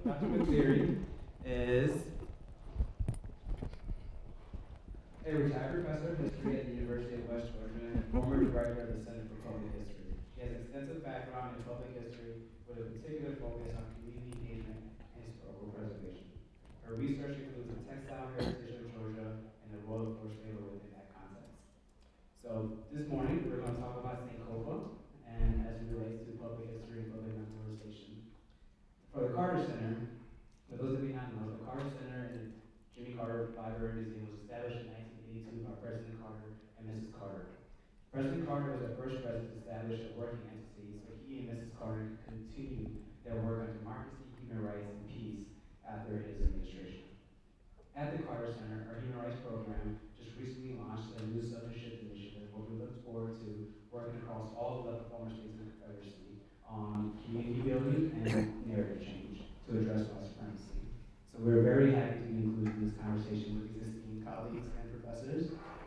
Dr. McCleary is a retired professor of history at the University of West Georgia and former director of the Center for Public History. She has extensive background in public history with a particular focus on community engagement and historical preservation. Her research includes the textile heritage of Georgia and the role of forced labor within that context. So this morning we're going to talk about Sankofa and as it relates to public history and public memorialization. For the Carter Center, for those of you not know, the Carter Center and Jimmy Carter Library Museum was established in 1982 by President Carter and Mrs. Carter. President Carter was the first president to establish a working entity, so he and Mrs. Carter continued their work on democracy, human rights, and peace after his administration. At the Carter Center, our human rights program just recently launched a new Southern Shift initiative where we look forward to working across all of the former states of the Confederacy on community building and narrative change to address white supremacy. So we're very happy to be included in this conversation with existing colleagues and professors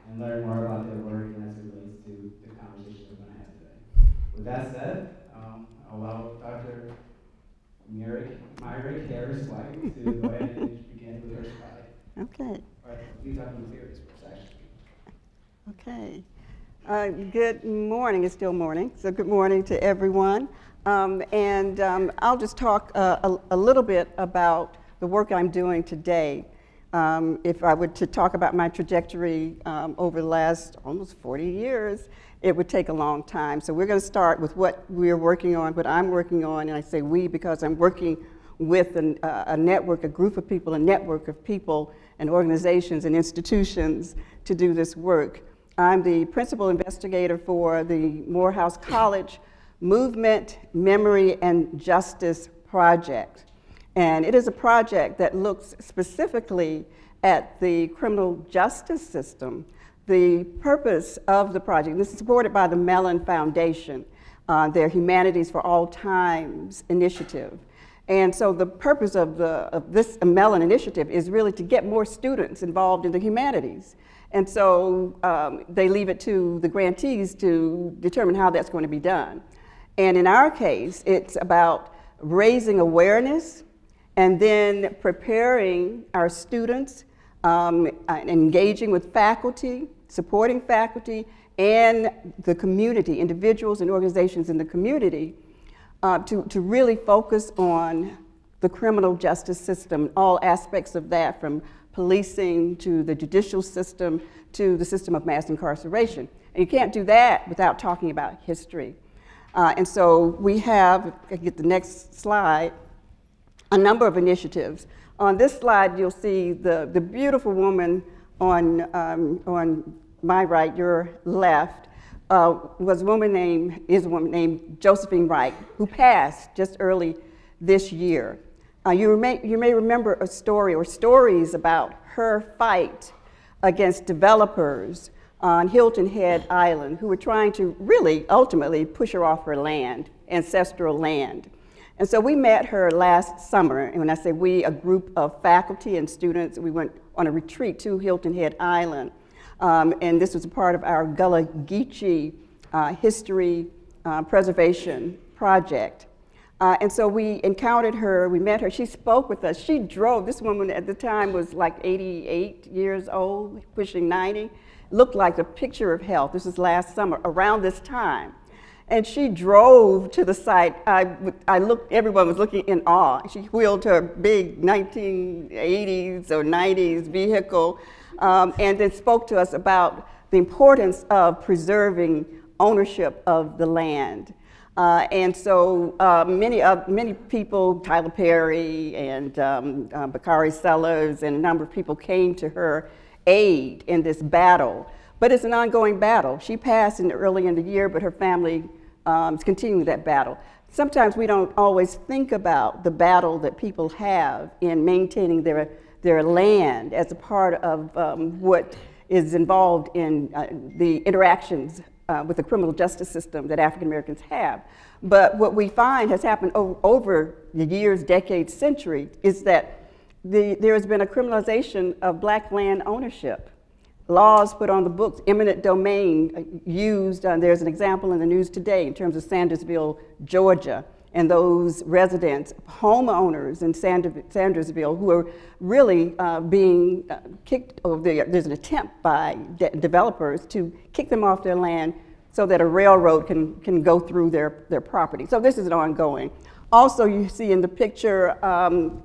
and learn more about their work and as it relates to the conversation we're going to have today. With that said, I'll allow Dr. Myrick-Harris White to go ahead and begin with her slide. Okay. All right, you talk about theories first, actually. Okay. Good morning. It's still morning, so good morning to everyone. I'll just talk a little bit about the work I'm doing today. If I were to talk about my trajectory over the last almost 40 years, it would take a long time. So we're going to start with what we're working on, what I'm working on, and I say we because I'm working with a network, a group of people, a network of people and organizations and institutions to do this work. I'm the principal investigator for the Morehouse College Movement, Memory, and Justice Project. And it is a project that looks specifically at the criminal justice system. The purpose of the project, this is supported by the Mellon Foundation, their Humanities for All Times initiative. And so the purpose of this Mellon initiative is really to get more students involved in the humanities. And so they leave it to the grantees to determine how that's going to be done. And in our case, it's about raising awareness and then preparing our students, engaging with faculty, supporting faculty, and the community, individuals and organizations in the community, to really focus on the criminal justice system, all aspects of that, from policing to the judicial system to the system of mass incarceration. And you can't do that without talking about history. And so we have, if I can get the next slide, a number of initiatives. On this slide, you'll see the beautiful woman on my right, your left, is a woman named Josephine Wright, who passed just early this year. You may remember a story or stories about her fight against developers on Hilton Head Island who were trying to really ultimately push her off her land, ancestral land. And so we met her last summer, and when I say we, a group of faculty and students, we went on a retreat to Hilton Head Island. And this was a part of our Gullah Geechee history preservation project. And so we encountered her, we met her, she spoke with us. She drove, this woman at the time was like 88 years old, pushing 90, looked like a picture of health. This was last summer, around this time. And she drove to the site. I looked, everyone was looking in awe. She wheeled her big 1980s or 90s vehicle and then spoke to us about the importance of preserving ownership of the land. And so many people, Tyler Perry and Bakari Sellers and a number of people came to her aid in this battle. But it's an ongoing battle. She passed early in the year, but her family is continuing that battle. Sometimes we don't always think about the battle that people have in maintaining their land as a part of what is involved in the interactions with the criminal justice system that African Americans have. But what we find has happened over the years, decades, centuries, is that there has been a criminalization of Black land ownership. Laws put on the books, eminent domain used, there's an example in the news today in terms of Sandersville, Georgia, and those residents, homeowners in Sandersville, who are really being kicked, or there's an attempt by developers to kick them off their land so that a railroad can go through their property. So this is an ongoing. Also, you see in the picture an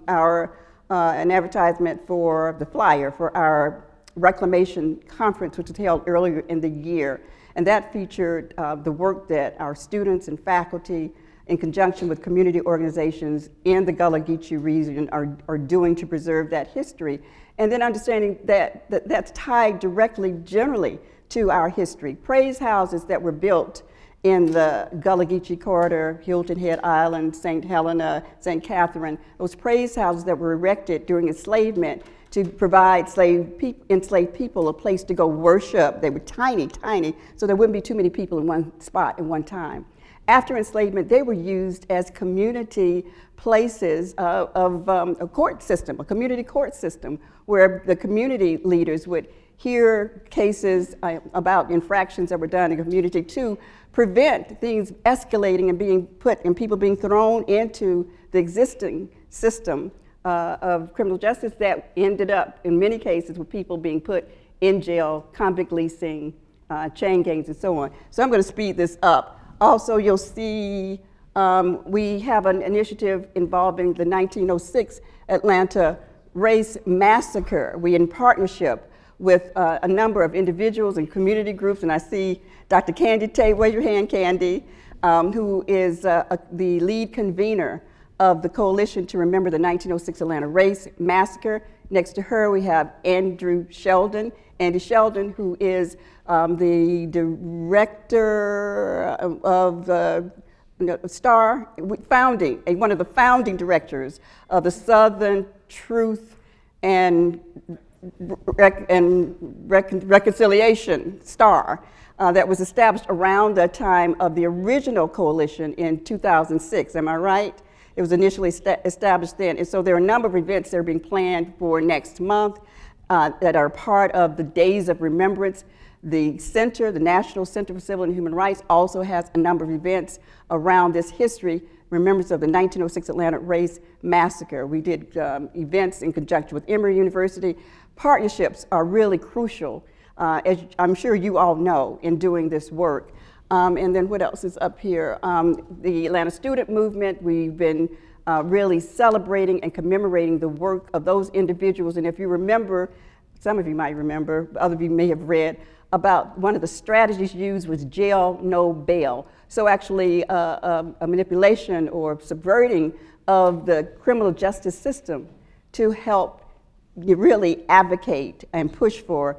advertisement for the flyer for our reclamation conference, which was held earlier in the year. And that featured the work that our students and faculty, in conjunction with community organizations in the Gullah Geechee region, are doing to preserve that history. And then understanding that's tied directly, generally, to our history. Praise houses that were built in the Gullah Geechee corridor, Hilton Head Island, St. Helena, St. Catherine, those praise houses that were erected during enslavement to provide enslaved people a place to go worship. They were tiny, so there wouldn't be too many people in one spot at one time. After enslavement, they were used as community places of a court system, a community court system, where the community leaders would hear cases about infractions that were done in the community to prevent things escalating and people being thrown into the existing system of criminal justice that ended up, in many cases, with people being put in jail, convict leasing, chain gangs, and so on. So I'm going to speed this up. Also, you'll see we have an initiative involving the 1906 Atlanta Race Massacre. We, in partnership with a number of individuals and community groups, and I see Dr. Candy Tate, raise your hand, Candy, who is the lead convener of the Coalition to Remember the 1906 Atlanta Race Massacre. Next to her, we have Andy Sheldon, who is the director of one of the founding directors of the Southern Truth and Reconciliation STAR that was established around the time of the original coalition in 2006. Am I right? It was initially established then. And so there are a number of events that are being planned for next month that are part of the Days of Remembrance. The center, the National Center for Civil and Human Rights, also has a number of events around this history, remembrance of the 1906 Atlanta Race Massacre. We did events in conjunction with Emory University. Partnerships are really crucial, as I'm sure you all know, in doing this work. And then what else is up here? The Atlanta Student Movement, we've been really celebrating and commemorating the work of those individuals. And if you remember, some of you might remember, other of you may have read, about one of the strategies used was jail, no bail. So actually a manipulation or subverting of the criminal justice system to help you really advocate and push for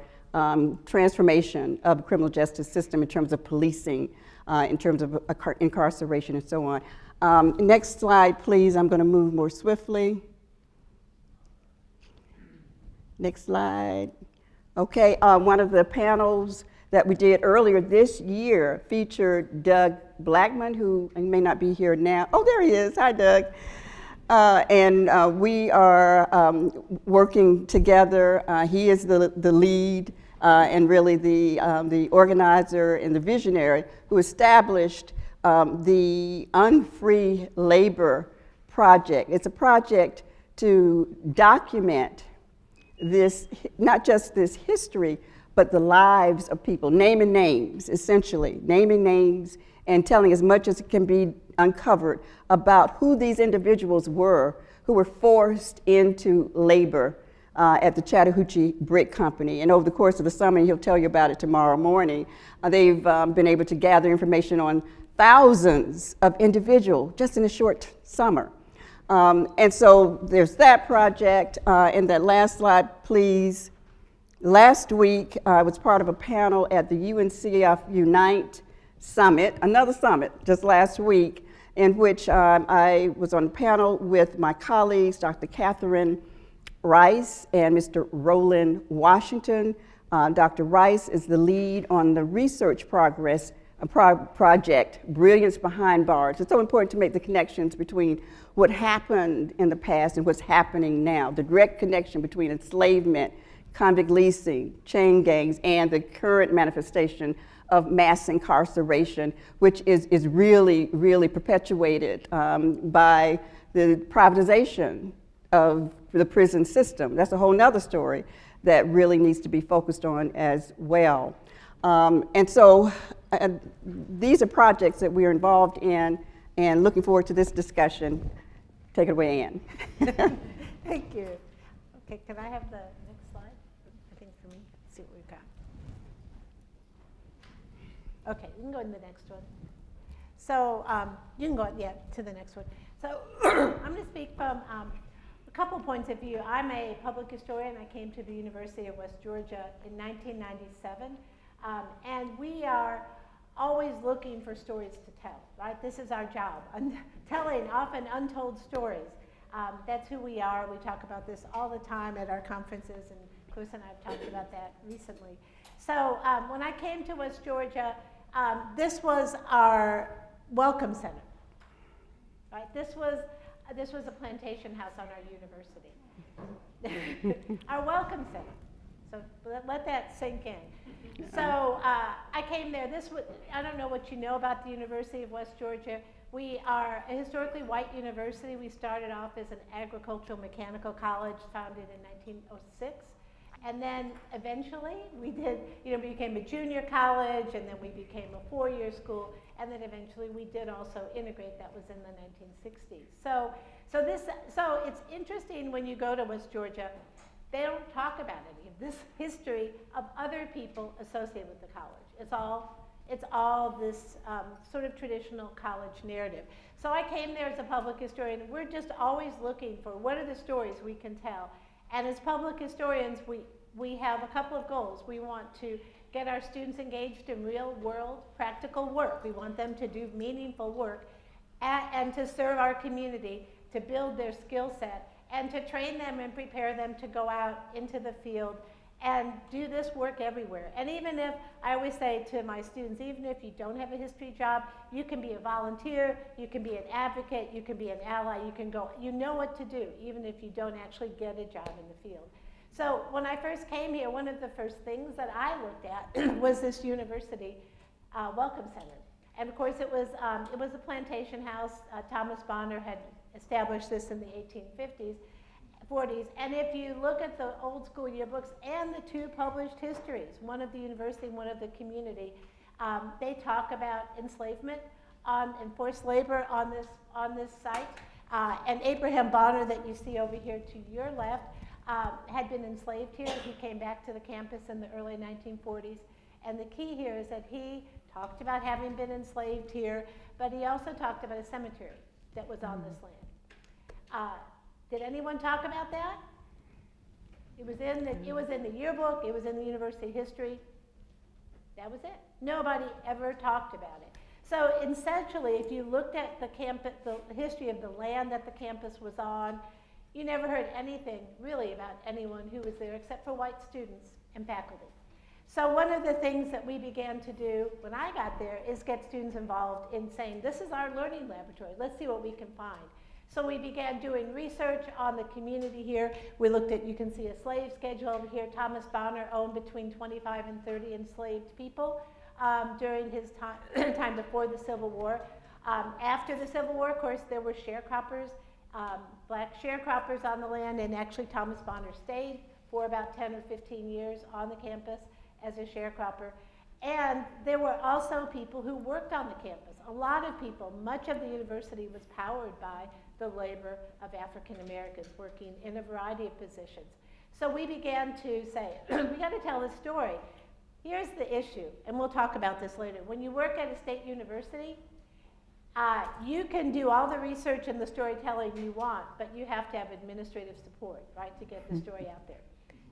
transformation of the criminal justice system in terms of policing, in terms of incarceration and so on. Next slide, please. I'm going to move more swiftly. Next slide. Okay, one of the panels that we did earlier this year featured Doug Blackman, who may not be here now. Oh, there he is. Hi, Doug. And we are working together. He is the lead and really the organizer and the visionary who established the Unfree Labor Project. It's a project to document this, not just this history, but the lives of people, naming names, essentially, naming names and telling as much as can be uncovered about who these individuals were who were forced into labor at the Chattahoochee Brick Company. And over the course of the summer, and he'll tell you about it tomorrow morning, they've been able to gather information on thousands of individuals just in a short summer. And so there's that project. And that last slide, please. Last week, I was part of a panel at the UNCF Unite Summit, another summit just last week, in which I was on a panel with my colleagues, Dr. Catherine Rice and Mr. Roland Washington. Dr. Rice is the lead on the research project, Brilliance Behind Bars. It's so important to make the connections between what happened in the past and what's happening now, the direct connection between enslavement, convict leasing, chain gangs, and the current manifestation of mass incarceration, which is really, really perpetuated by the privatization of the prison system. That's a whole nother story that really needs to be focused on as well. And so these are projects that we are involved in, and looking forward to this discussion. Take it away, Ann. Thank you. Okay, can I have the next slide? I think for me, let's see what we've got. Okay, you can go to the next one. So you can go, to the next one. So I'm going to speak from a couple points of view. I'm a public historian. I came to the University of West Georgia in 1997. And we are always looking for stories to tell, right? This is our job, telling often untold stories. That's who we are. We talk about this all the time at our conferences, and Clarissa and I have talked about that recently. So when I came to West Georgia, this was our welcome center, right? This was a plantation house on our university. Our welcome center. So let that sink in. So I came there. I don't know what you know about the University of West Georgia. We are a historically white university. We started off as an agricultural mechanical college founded in 1906. And then eventually we became a junior college, and then we became a four-year school, and then eventually we did also integrate. That was in the 1960s. So it's interesting when you go to West Georgia, they don't talk about any of this history of other people associated with the college. It's all this sort of traditional college narrative. So I came there as a public historian. We're just always looking for what are the stories we can tell. And as public historians, we have a couple of goals. We want to get our students engaged in real world practical work. We want them to do meaningful work and to serve our community, to build their skill set, and to train them and prepare them to go out into the field and do this work everywhere. And even if, I always say to my students, even if you don't have a history job, you can be a volunteer, you can be an advocate, you can be an ally, you know what to do, even if you don't actually get a job in the field. So when I first came here, one of the first things that I looked at was this university welcome center. And of course it was a plantation house. Thomas Bonner had established this in the 1850s, 40s. And if you look at the old school yearbooks and the two published histories, one of the university and one of the community, they talk about enslavement and forced labor on this site. And Abraham Bonner, that you see over here to your left, had been enslaved here. He came back to the campus in the early 1940s. And the key here is that he talked about having been enslaved here, but he also talked about a cemetery that was on this land. Did anyone talk about that? It was in the yearbook. It was in the university history. That was it. Nobody ever talked about it. So essentially, if you looked at the campus, the history of the land that the campus was on, you never heard anything really about anyone who was there except for white students and faculty. So one of the things that we began to do when I got there is get students involved in saying, this is our learning laboratory. Let's see what we can find. So we began doing research on the community here. We looked at, you can see a slave schedule over here. Thomas Bonner owned between 25 and 30 enslaved people during his time before the Civil War. After the Civil War, of course, there were sharecroppers, black sharecroppers on the land, and actually Thomas Bonner stayed for about 10 or 15 years on the campus as a sharecropper. And there were also people who worked on the campus. A lot of people, much of the university was powered by the labor of African Americans working in a variety of positions. So we began to say, we got to tell a story. Here's the issue, and we'll talk about this later. When you work at a state university, you can do all the research and the storytelling you want, but you have to have administrative support, right, to get the story out there.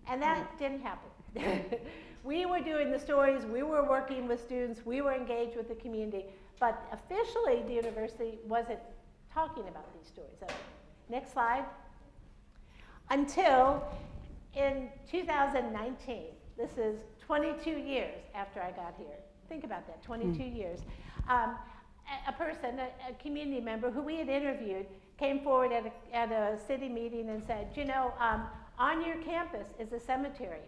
And that didn't happen. We were doing the stories, we were working with students, we were engaged with the community, but officially the university wasn't talking about these stories. So, next slide. Until in 2019, this is 22 years after I got here. Think about that, 22 years. A person, a community member who we had interviewed, came forward at a city meeting and said, you know, on your campus is a cemetery.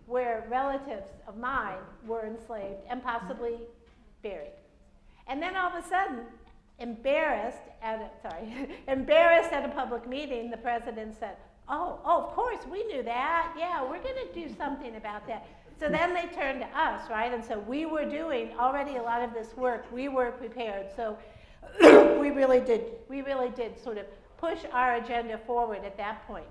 where relatives of mine were enslaved and possibly buried. And then all of a sudden, embarrassed at a public meeting, the president said, oh, of course, we knew that. Yeah, we're going to do something about that. So then they turned to us, right? And so we were doing already a lot of this work. We were prepared. So we really did sort of push our agenda forward at that point.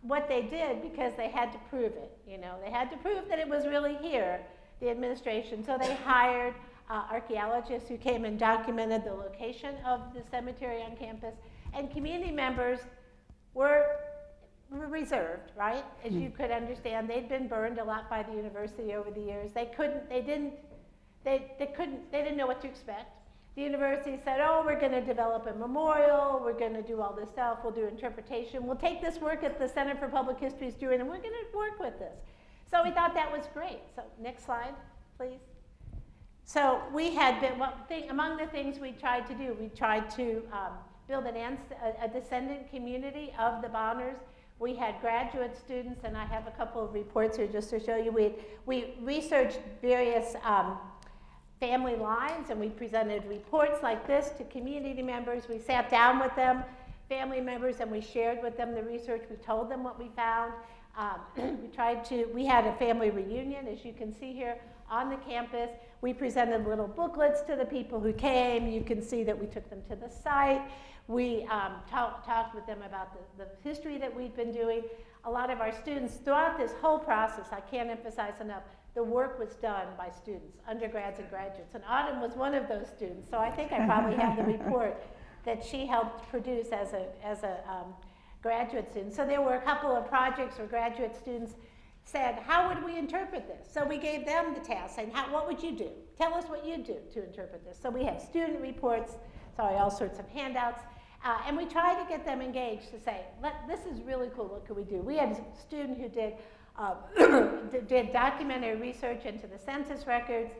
What they did, because they had to prove it, they had to prove that it was really here, the administration. So they hired archaeologists who came and documented the location of the cemetery on campus, and community members were reserved, right? As you could understand, they'd been burned a lot by the university over the years. They didn't know what to expect. The university said, oh, we're going to develop a memorial, we're going to do all this stuff, we'll do interpretation, we'll take this work that the Center for Public History is doing, and we're going to work with this. So we thought that was great. So next slide, please. So we had been, among the things we tried to do, we tried to build a descendant community of the Bonners. We had graduate students, and I have a couple of reports here just to show you. We researched various family lines, and we presented reports like this to community members. We sat down with them, family members, and we shared with them the research. We told them what we found. We had a family reunion, as you can see here, on the campus. We presented little booklets to the people who came. You can see that we took them to the site. We talked with them about the history that we've been doing. A lot of our students, throughout this whole process, I can't emphasize enough, the work was done by students, undergrads and graduates. And Autumn was one of those students, so I think I probably have the report that she helped produce as a graduate student. So there were a couple of projects where graduate students said, how would we interpret this? So we gave them the task, saying, what would you do? Tell us what you do to interpret this. So we have student reports, all sorts of handouts, and we tried to get them engaged to say, this is really cool, what could we do? We had a student who did documentary research into the census records.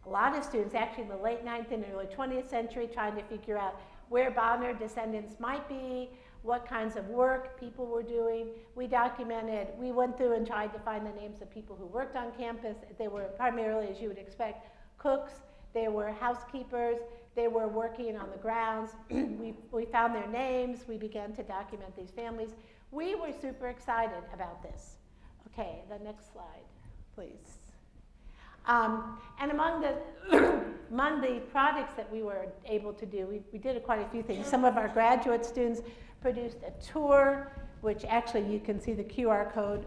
A lot of students, actually in the late 9th and early 20th century, trying to figure out where Bonner descendants might be, what kinds of work people were doing. We went through and tried to find the names of people who worked on campus. They were primarily, as you would expect, cooks. They were housekeepers. They were working on the grounds. We found their names. We began to document these families. We were super excited about this. Okay, the next slide, please. And among the projects that we were able to do, we did quite a few things. Some of our graduate students produced a tour, which actually you can see the QR code,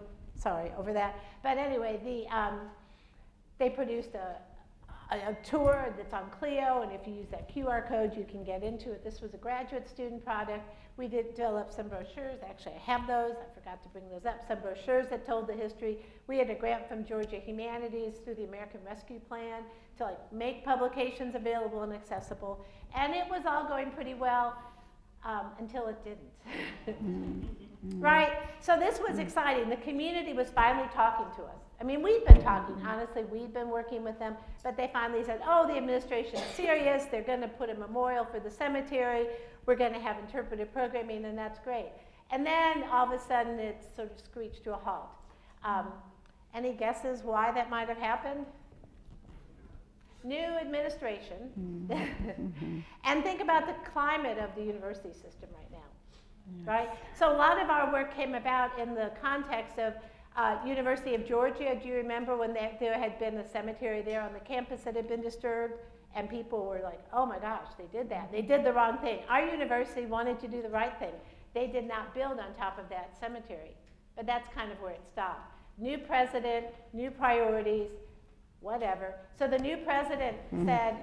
over that. But anyway, they produced a tour that's on Clio, and if you use that QR code, you can get into it. This was a graduate student project. We did develop some brochures. Actually, I have those. I forgot to bring those up. Some brochures that told the history. We had a grant from Georgia Humanities through the American Rescue Plan to make publications available and accessible. And it was all going pretty well until it didn't. Right? So this was exciting. The community was finally talking to us. I mean, we've been talking, honestly, we've been working with them, but they finally said, oh, the administration is serious, they're going to put a memorial for the cemetery, we're going to have interpretive programming, and that's great. And then all of a sudden it sort of screeched to a halt. Any guesses why that might have happened? New administration. And think about the climate of the university system right now, right? So a lot of our work came about in the context of University of Georgia. Do you remember when there had been a cemetery there on the campus that had been disturbed? And people were like, oh my gosh, they did that. They did the wrong thing. Our university wanted to do the right thing. They did not build on top of that cemetery. But that's kind of where it stopped. New president, new priorities, whatever. So the new president said,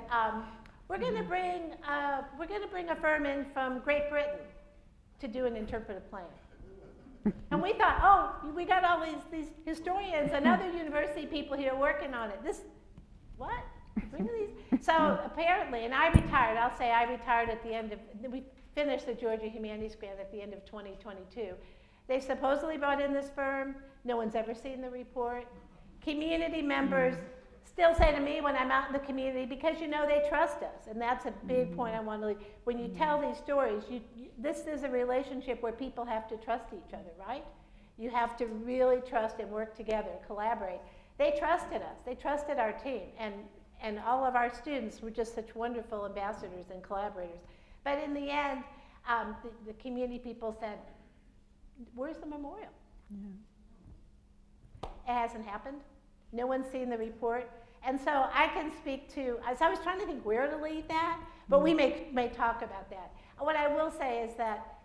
we're going to bring a firm in from Great Britain to do an interpretive plan. And we thought, oh, we got all these historians and other university people here working on it. What? Really? So apparently, and I retired, I'll say I retired at the end of, we finished the Georgia Humanities Grant at the end of 2022. They supposedly brought in this firm. No one's ever seen the report. Community members still say to me when I'm out in the community, because they trust us. And that's a big point I want to leave. When you tell these stories, this is a relationship where people have to trust each other, right? You have to really trust and work together, collaborate. They trusted us. They trusted our team. And all of our students were just such wonderful ambassadors and collaborators. But in the end, the community people said, where's the memorial? Yeah. It hasn't happened. No one's seen the report. And so I can speak to, as I was trying to think where to leave that, but we may talk about that. What I will say is that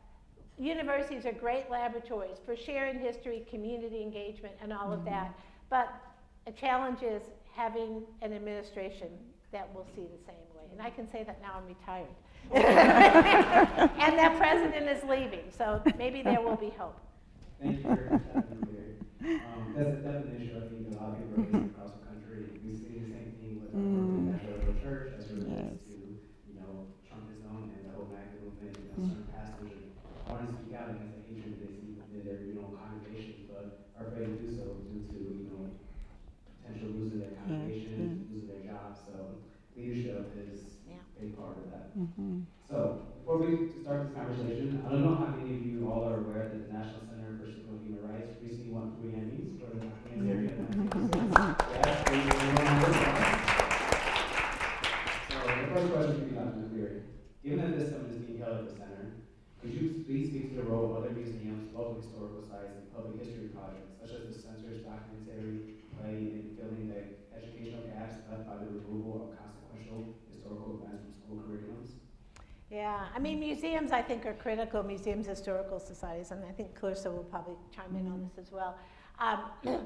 universities are great laboratories for sharing history, community engagement, and all of that. But a challenge is having an administration that will see the same way. And I can say that now I'm retired. And that president is leaving, so maybe there will be hope. Thank you very much, Dr. McCleary. That's an issue I think a lot of people are facing across the country. We see the same thing with our Moderator church as it relates to, Trumpism and the whole MAGA movement. Certain pastors want to speak out against the hatred they see within their, congregations, but are afraid to do so due to, potential losing their congregation, losing their jobs. So leadership is a big part of that. So before we start this conversation, I don't know how many of you all are aware that the National Center for Civil and Human Rights recently won 3 Emmys for the African area. Yes, so the first question for you, Dr. McCleary. Given that this summit is being held at the center, could you please speak to the role of other museums, local historical sites, and public history projects, such as the Center's documentary play in filling the educational gaps left by the removal of consequential historical events from school curriculums? Yeah, I mean, museums, I think, are critical, museums, historical societies, and I think Clarissa will probably chime in on this as well.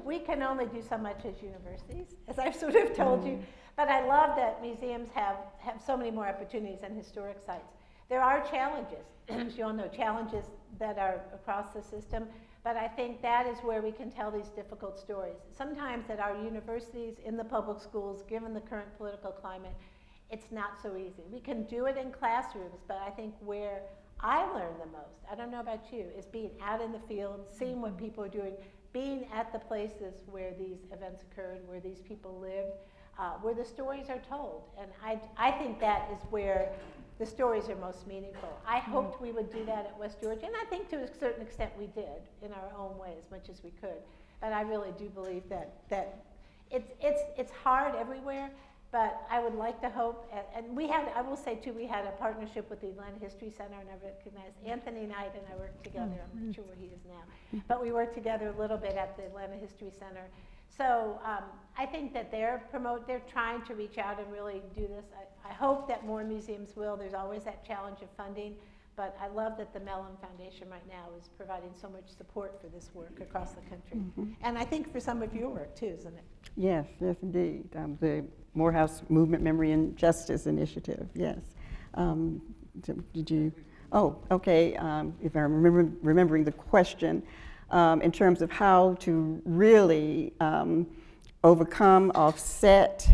We can only do so much as universities, as I've sort of told you, but I love that museums have so many more opportunities than historic sites. There are challenges, as you all know, challenges that are across the system, but I think that is where we can tell these difficult stories. Sometimes at our universities, in the public schools, given the current political climate, it's not so easy. We can do it in classrooms, but I think where I learn the most, I don't know about you, is being out in the field, seeing what people are doing, being at the places where these events occurred, where these people lived, where the stories are told. And I think that is where the stories are most meaningful. I hoped we would do that at West Georgia, and I think to a certain extent we did in our own way as much as we could. And I really do believe that it's hard everywhere, but I would like to hope, and we had, I will say too, we had a partnership with the Atlanta History Center, and I recognize Anthony Knight and I worked together. I'm not sure where he is now, but we worked together a little bit at the Atlanta History Center. So I think that they're trying to reach out and really do this. I hope that more museums will. There's always that challenge of funding, but I love that the Mellon Foundation right now is providing so much support for this work across the country. And I think for some of your work too, isn't it? Yes, yes indeed. The Morehouse Movement, Memory, and Justice Initiative, yes. Did you, oh, okay, if I'm remembering the question, in terms of how to really overcome, offset,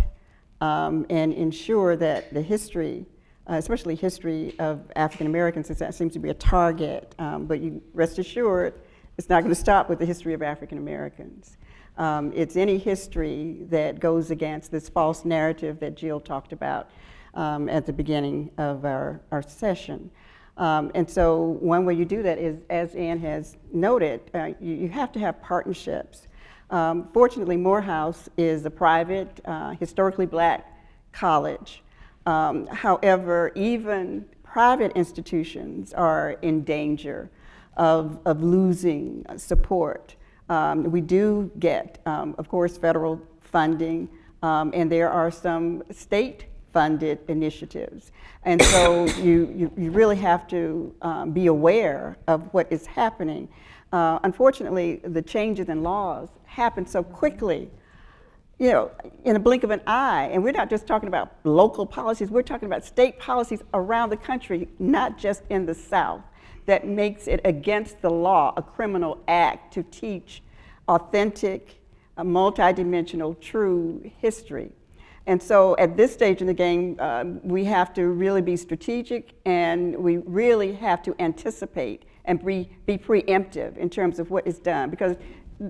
and ensure that the history, especially history of African Americans, since that seems to be a target, but you rest assured, it's not going to stop with the history of African Americans. It's any history that goes against this false narrative that Jill talked about at the beginning of our session. And so one way you do that is, as Ann has noted, you have to have partnerships. Fortunately, Morehouse is a private, historically black college. However, even private institutions are in danger of losing support. We do get, of course, federal funding, and there are some state-funded initiatives. And so you really have to be aware of what is happening. Unfortunately, the changes in laws happen so quickly, in a blink of an eye. And we're not just talking about local policies, we're talking about state policies around the country, not just in the South, that makes it against the law, a criminal act, to teach authentic, multidimensional, true history. And so at this stage in the game, we have to really be strategic, and we really have to anticipate and be preemptive in terms of what is done, because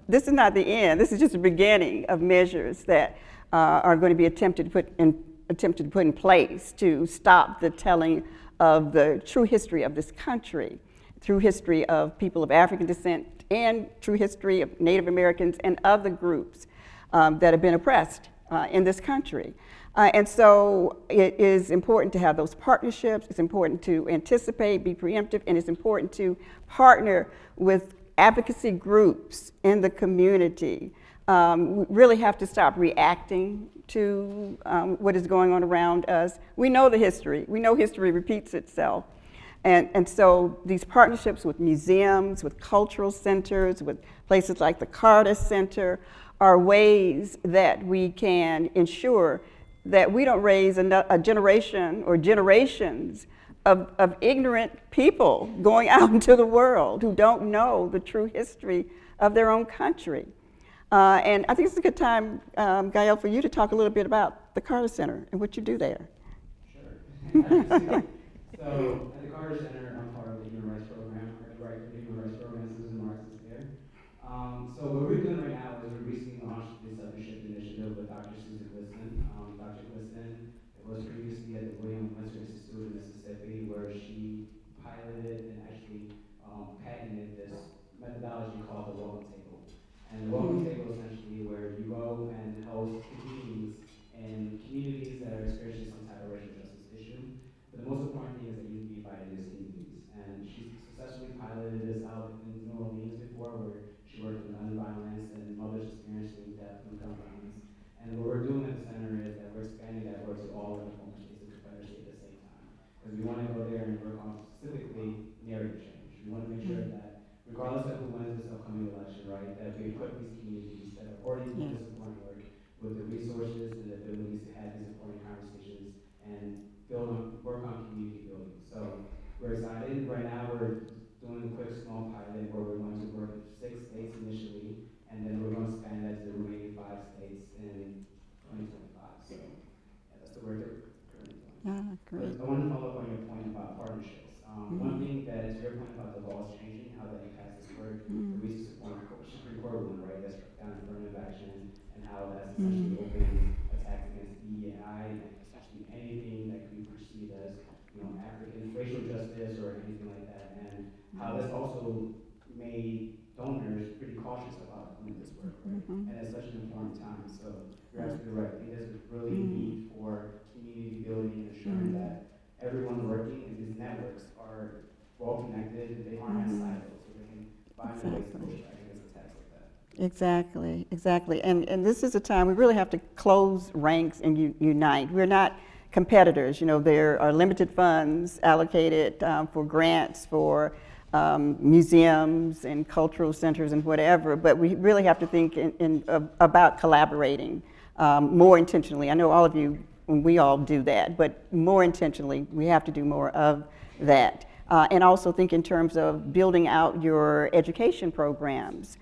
this is not the end. This is just the beginning of measures that are going to be attempted to put in place to stop the telling of the true history of this country. true history of people of African descent and true history of Native Americans and other groups that have been oppressed in this country. And so it is important to have those partnerships. It's important to anticipate, be preemptive, and it's important to partner with advocacy groups in the community. We really have to stop reacting to what is going on around us. We know the history. We know history repeats itself. And so these partnerships with museums, with cultural centers, with places like the Carter Center are ways that we can ensure that we don't raise a generation or generations of ignorant people going out into the world who don't know the true history of their own country. And I think it's a good time, Gael, for you to talk a little bit about the Carter Center and what you do there. Sure. So at the Carter Center, I'm part of the Human Rights Program, or the Director of the Human Rights Program, Susan Marks is there. So what we're doing right now is we recently launched this Shift initiative with Dr. Susan Glisson. Dr. Glisson was previously at the William Winter Institute in Mississippi, where she piloted and actually patented this methodology called the Welcome Table. And the Welcome Table is essentially where you go and host communities that are experiencing some type of racial justice issue. But the most important thing is that you need to be invited to these communities. And she successfully piloted this out in New Orleans before, where she worked with gun violence and mothers experiencing death from gun violence. And what we're doing at the center is that we're expanding that work to all of the former states of the Confederacy at the same time. Because we want to go there and work on specifically narrative change. We want to make sure that regardless of who wins this upcoming election, right, that we equip these communities that are already doing this important work with the resources and the abilities to have these important conversations and work on community building. So we're excited. Right now we're doing a quick small pilot where we're going to work with 6 states initially, and then we're going to expand that to the remaining 5 states in 2025. So yeah, that's the work that we're currently doing. Great. But I want to follow up on your point about partnerships. One thing that is your point about the laws changing, how that impacts this work, the recent Supreme Court ruling, right, that's struck down affirmative action, and how that's essentially opened attacks against DEI and essentially anything that could be perceived as, African racial justice or anything like that, and how this also made donors pretty cautious about doing this work, right? And at such an important time. So you're absolutely right. I think there's a really need for community building and ensuring that everyone working in these networks are well connected and they aren't in silos, so they can find ways to push back against attacks like that. Exactly. And this is a time we really have to close ranks and unite. We're not competitors. There are limited funds allocated for grants for museums and cultural centers and whatever, but we really have to think about collaborating more intentionally. I know all of you, we all do that, but more intentionally, we have to do more of that. And also think in terms of building out your education programs,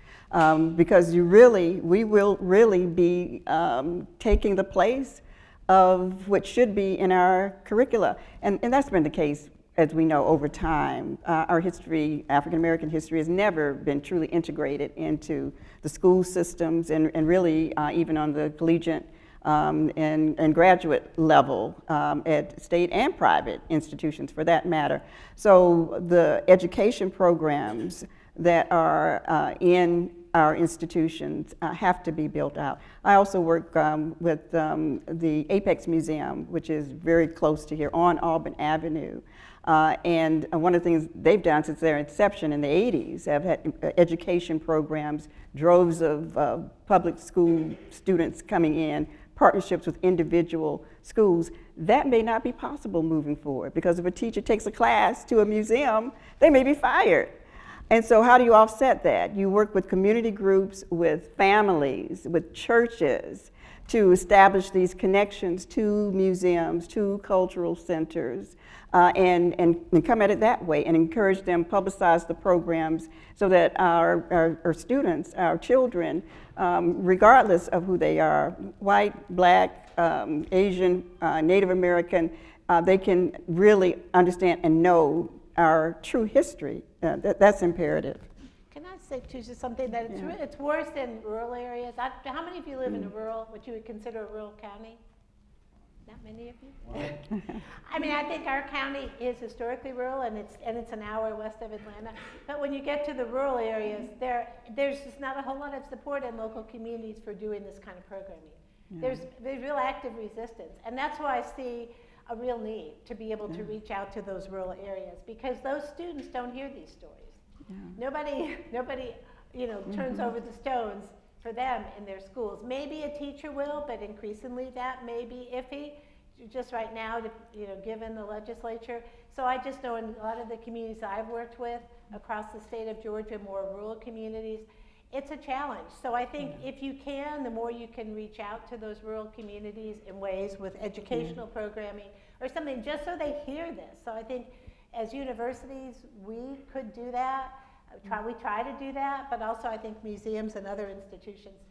because we will really be taking the place of what should be in our curricula. And that's been the case, as we know, over time. Our history, African American history, has never been truly integrated into the school systems and really even on the collegiate and graduate level at state and private institutions for that matter. So the education programs that are in our institutions have to be built out. I also work with the Apex Museum, which is very close to here on Auburn Avenue. And one of the things they've done since their inception in the 80s have had education programs, droves of public school students coming in, partnerships with individual schools. That may not be possible moving forward, because if a teacher takes a class to a museum, they may be fired. And so how do you offset that? You work with community groups, with families, with churches to establish these connections to museums, to cultural centers, and come at it that way and encourage them, publicize the programs so that our students, our children, regardless of who they are, white, black, Asian, Native American, they can really understand and know our true history. That's imperative. Can I say too, just something that it's worse in rural areas? How many of you live in a rural, what you would consider a rural county? Not many of you? I mean, I think our county is historically rural, and it's an hour west of Atlanta. But when you get to the rural areas, there's just not a whole lot of support in local communities for doing this kind of programming. Yeah. There's real active resistance, and that's why I see a real need to be able to reach out to those rural areas, because those students don't hear these stories. Yeah. Nobody, turns over the stones for them in their schools. Maybe a teacher will, but increasingly that may be iffy, just right now, given the legislature. So I just know in a lot of the communities I've worked with across the state of Georgia, more rural communities, it's a challenge. So I think if you can, the more you can reach out to those rural communities in ways with educational programming or something, just so they hear this. So I think as universities, we could do that. We try to do that, but also I think museums and other institutions,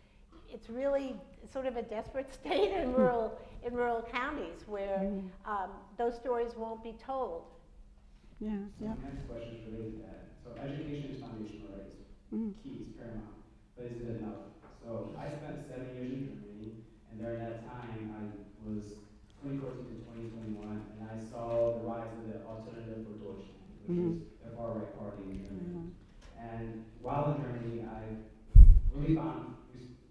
it's really sort of a desperate state in rural counties where those stories won't be told. So my next question is related to that. So education is foundational, right? It's key, it's paramount, but is it enough? So I spent 7 years in Germany, and during that time I was 2014 to 2021, and I saw the rise of the Alternative for Deutschland, which is the far-right party in Germany. And while in Germany, I really got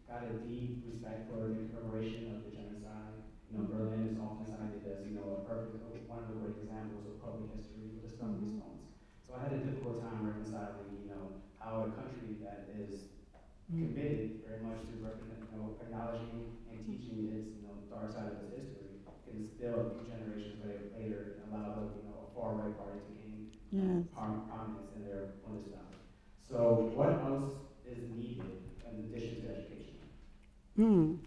a deep respect for the commemoration of the genocide. Berlin is often cited as, one of the great examples of public history with the stumbling stones. So I had a difficult time reconciling, how a country that is committed very much to acknowledging and teaching its, dark side of its history can still, a few generations later, allow the, far-right party to gain prominence in their Bundestag. So what else is needed in addition to education?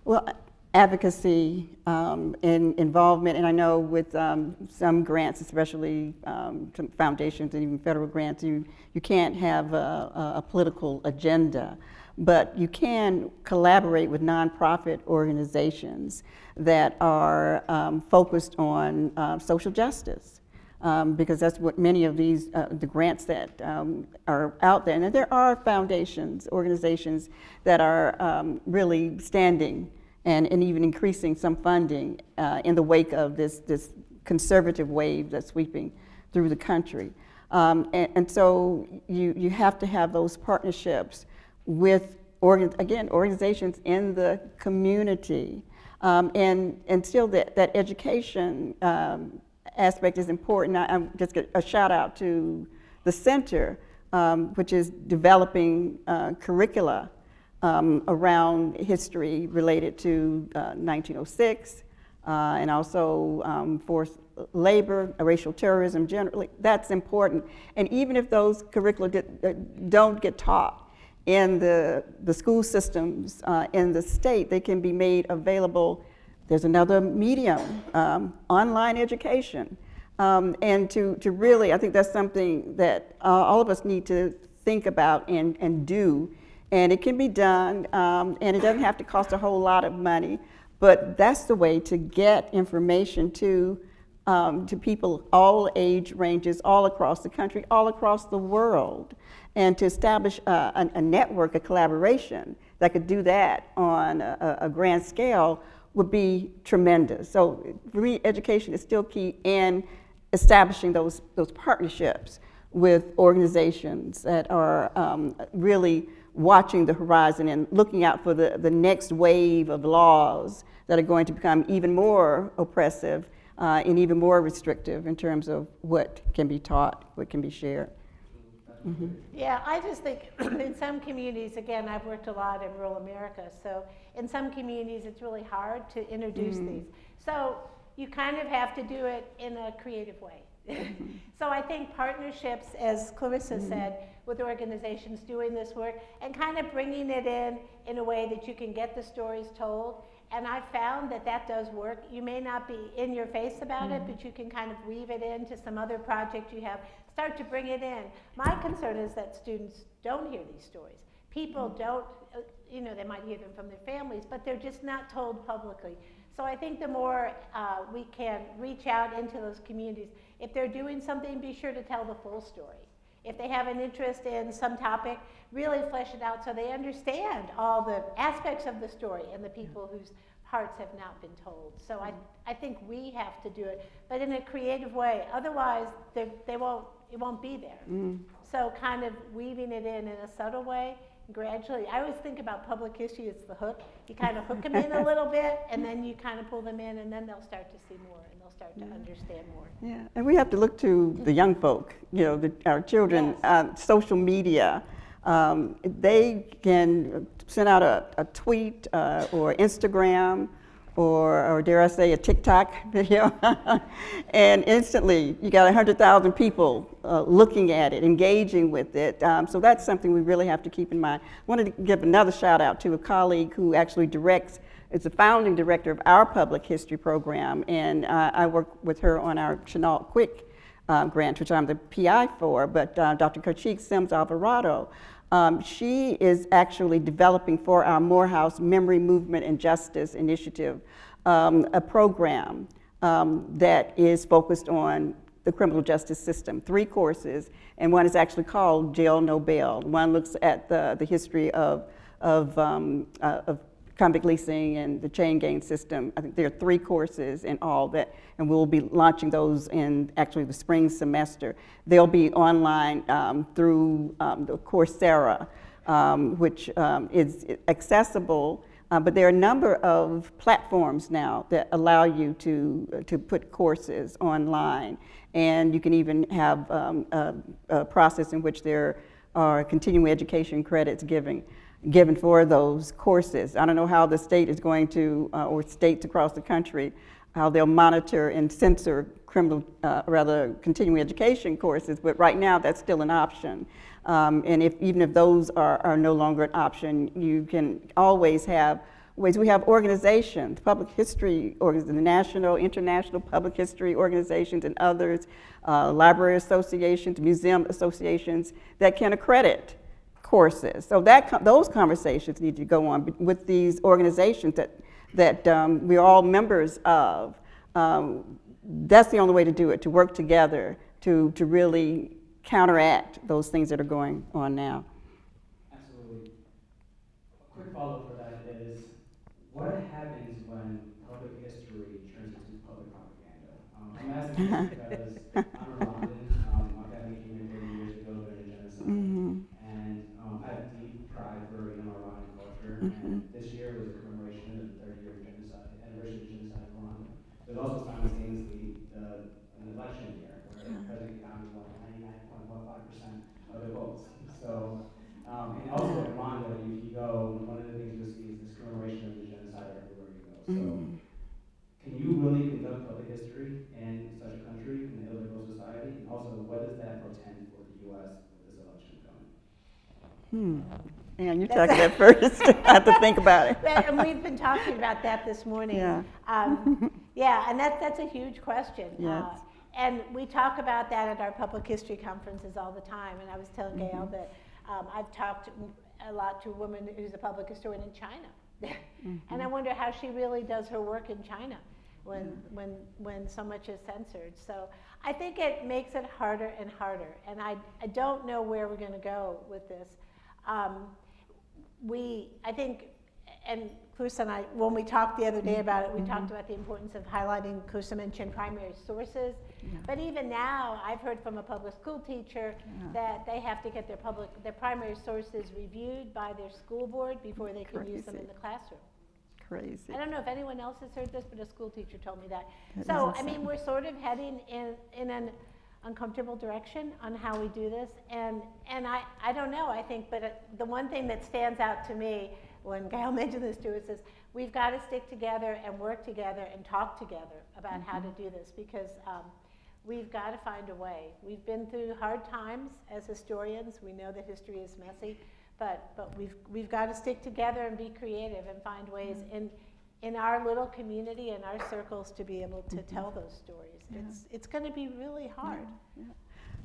Well, advocacy and involvement, and I know with some grants, especially some foundations and even federal grants, you can't have a political agenda, but you can collaborate with nonprofit organizations that are focused on social justice. Because that's what many of these, the grants that are out there. And there are foundations, organizations that are really standing and even increasing some funding in the wake of this conservative wave that's sweeping through the country. And so you have to have those partnerships with, organizations in the community. And still that education aspect is important. I'm just get a shout out to the center, which is developing curricula around history related to 1906 and also forced labor, racial terrorism generally. That's important. And even if those curricula don't get taught in the school systems in the state, they can be made available. There's another medium, online education. And to really, I think that's something that all of us need to think about and do. And it can be done, and it doesn't have to cost a whole lot of money, but that's the way to get information to people all age ranges, all across the country, all across the world, and to establish a network, a collaboration that could do that on a grand scale would be tremendous. So for me, education is still key in establishing those partnerships with organizations that are really watching the horizon and looking out for the next wave of laws that are going to become even more oppressive and even more restrictive in terms of what can be taught, what can be shared. Mm-hmm. Yeah, I just think in some communities, again, I've worked a lot in rural America, so in some communities it's really hard to introduce these. So you kind of have to do it in a creative way. So I think partnerships, as Clarissa said, with organizations doing this work and kind of bringing it in a way that you can get the stories told. And I found that does work. You may not be in your face about it, but you can kind of weave it into some other project you have. Start to bring it in. My concern is that students don't hear these stories. People don't, they might hear them from their families, but they're just not told publicly. So I think the more we can reach out into those communities, if they're doing something, be sure to tell the full story. If they have an interest in some topic, really flesh it out so they understand all the aspects of the story and the people who's parts have not been told. So I think we have to do it, but in a creative way. Otherwise, it won't be there. So kind of weaving it in a subtle way, gradually. I always think about public history as the hook. You kind of hook them in a little bit, and then you kind of pull them in, and then they'll start to see more, and they'll start to understand more. Yeah, and we have to look to the young folk, our children, Yes. social media. They can send out a tweet or Instagram or dare I say a TikTok video, and instantly you got 100,000 people looking at it, engaging with it. So that's something we really have to keep in mind. I wanted to give another shout out to a colleague who actually is the founding director of our public history program, and I work with her on our Chenault Quick grant, which I'm the PI for, but Dr. Karchik Sims Alvarado, she is actually developing for our Morehouse Memory, Movement, and Justice Initiative a program that is focused on the criminal justice system, 3 courses, and one is actually called Jail No Bail. One looks at the history of convict leasing and the chain gang system. I think there are 3 courses in all that, and we'll be launching those in actually the spring semester. They'll be online through the Coursera, which is accessible, but there are a number of platforms now that allow you to put courses online, and you can even have a process in which there are continuing education credits given for those courses. I don't know how the state is going to, or states across the country, how they'll monitor and censor continuing education courses, but right now that's still an option. And even if those are no longer an option, you can always have ways. We have organizations, public history organizations, the national, international public history organizations and others, library associations, museum associations that can accredit courses. So those conversations need to go on with these organizations that we're all members of. That's the only way to do it, to work together to really counteract those things that are going on now. Absolutely. A quick follow-up for that is, what happens when public history turns into public propaganda? I'm asking this because I'm Rwandan. My family came in 30 years ago during the genocide. And I have deep pride for our Rwandan culture. And this year was a commemoration of the 30-year genocide, anniversary of the genocide in Rwanda. There's also simultaneously an election year where President Kagame won 99.15% of the votes. So, and also in Rwanda, if you go, one of the things you'll see is this commemoration of the genocide everywhere you go. So, can you really conduct public history in such a country, in an illiberal society? And also, what does that portend for the U.S. with this election coming? And you talk that first. I have to think about it. And we've been talking about that this morning. Yeah. And that's a huge question. Yes. And we talk about that at our public history conferences all the time. And I was telling Gail that I've talked a lot to a woman who's a public historian in China. And I wonder how she really does her work in China when so much is censored. So I think it makes it harder and harder. And I don't know where we're going to go with this. I think, and Clarissa and I, when we talked the other day about it, we talked about the importance of highlighting, Clarissa mentioned primary sources. But even now, I've heard from a public school teacher that they have to get their primary sources reviewed by their school board before they can use them in the classroom. Crazy. I don't know if anyone else has heard this, but a school teacher told me that. So, I mean, we're sort of heading in an uncomfortable direction on how we do this, and I don't know, I think, but the one thing that stands out to me when Gail mentioned this to us is we've got to stick together and work together and talk together about how to do this, because we've got to find a way. We've been through hard times as historians. We know that history is messy, but we've got to stick together and be creative and find ways in our little community and our circles to be able to tell those stories. It's going to be really hard.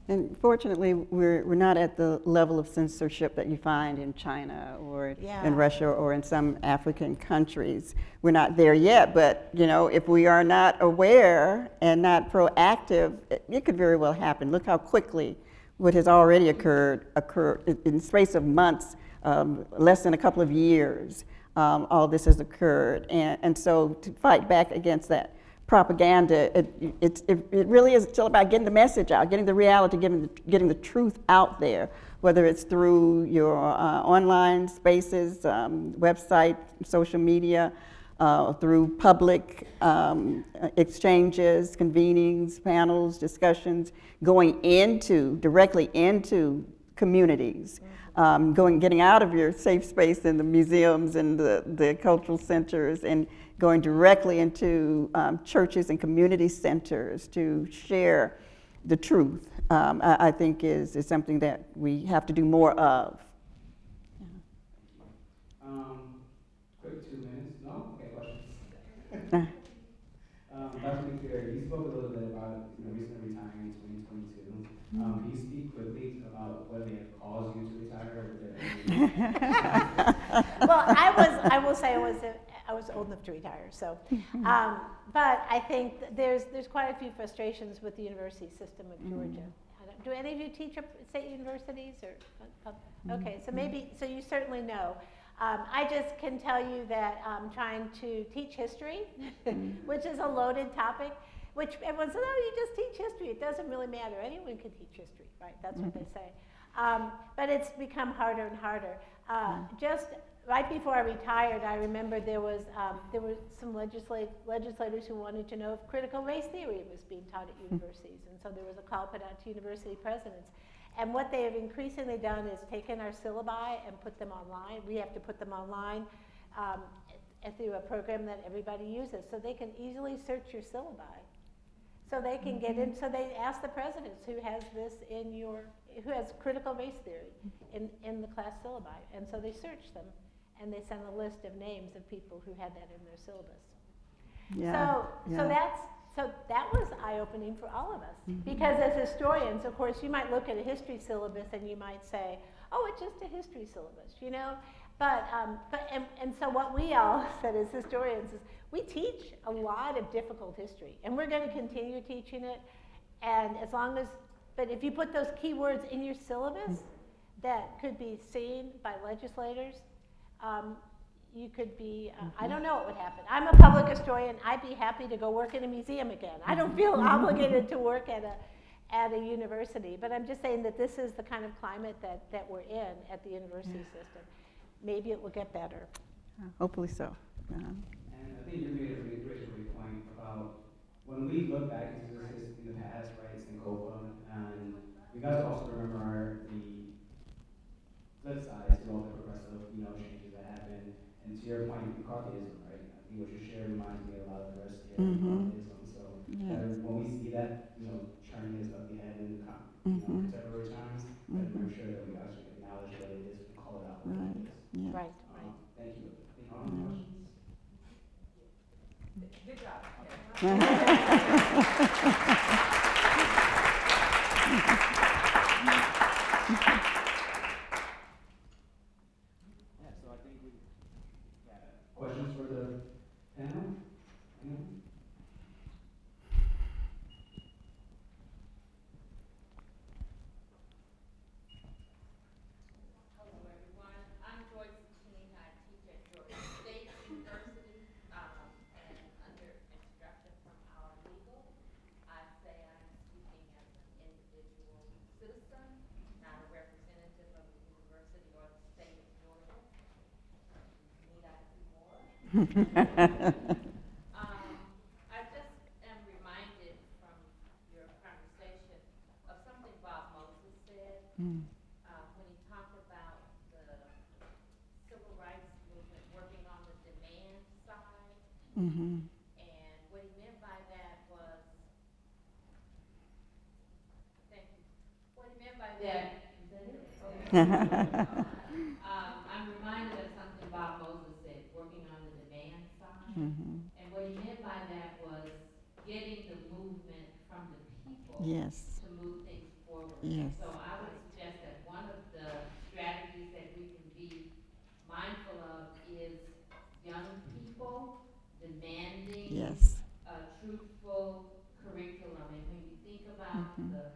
And fortunately, we're not at the level of censorship that you find in China or in Russia or in some African countries. We're not there yet, but if we are not aware and not proactive, it could very well happen. Look how quickly what has already occurred in the space of months. less than a couple of years, all this has occurred. And so to fight back against that propaganda, it really is still about getting the message out, getting the reality, getting the truth out there, whether it's through your online spaces, website, social media, through public exchanges, convenings, panels, discussions, going directly into communities, getting out of your safe space in the museums and the cultural centers and going directly into churches and community centers to share the truth, I think is something that we have to do more of. Quick 2 minutes. No? Okay, questions. Dr. McCleary, you spoke a little bit about recently retiring in 2022. Can you speak quickly about what may have caused you to retire? Were there any Well, I will say I was old enough to retire. So, but I think there's quite a few frustrations with the university system of Georgia. Do any of you teach at state universities or? Okay, so you certainly know. I just can tell you that I'm trying to teach history, which is a loaded topic, which everyone says, oh, you just teach history. It doesn't really matter. Anyone can teach history, right? That's what they say. But it's become harder and harder. Just right before I retired, I remember there were some legislators who wanted to know if critical race theory was being taught at universities. And so there was a call put out to university presidents. And what they have increasingly done is taken our syllabi and put them online. We have to put them online through a program that everybody uses. So they can easily search your syllabi. So they can get in, so they ask the presidents who has this who has critical race theory in the class syllabi. And so they search them and they send a list of names of people who had that in their syllabus. So that was eye-opening for all of us. Because as historians, of course, you might look at a history syllabus and you might say, oh, it's just a history syllabus, you know? But so what we all said as historians is we teach a lot of difficult history, and we're going to continue teaching it. And but if you put those keywords in your syllabus that could be seen by legislators, you could be, I don't know what would happen. I'm a public historian. I'd be happy to go work in a museum again. I don't feel obligated to work at a university, but I'm just saying that this is the kind of climate that we're in at the university system. Maybe it will get better. Hopefully so. And I think you made a really great point about when we look back into this in the past, right, Sankofa, and we got to also remember the flip side to all the progressive, changes that happened. And to your point, McCarthyism, right? I think what you shared reminds me a lot of the rest of McCarthyism. So when we see that, churning is up the head in contemporary times, I'm sure that we actually acknowledge what it is and call it out for what it is. Yeah. Right. Thank you. Any questions? Good job. So I think we questions for the panel? Anyone? I just am reminded from your conversation of something Bob Moses said when he talked about the civil rights movement working on the demand side. And what he meant by that was, thank you. What he meant by that, is that it? Okay. I'm reminded of something Bob Moses said, working on the demand side. And what he meant by that was getting the movement from the people to move things forward. Yes. So I would suggest that one of the strategies that we can be mindful of is young people demanding a truthful curriculum. And when you think about the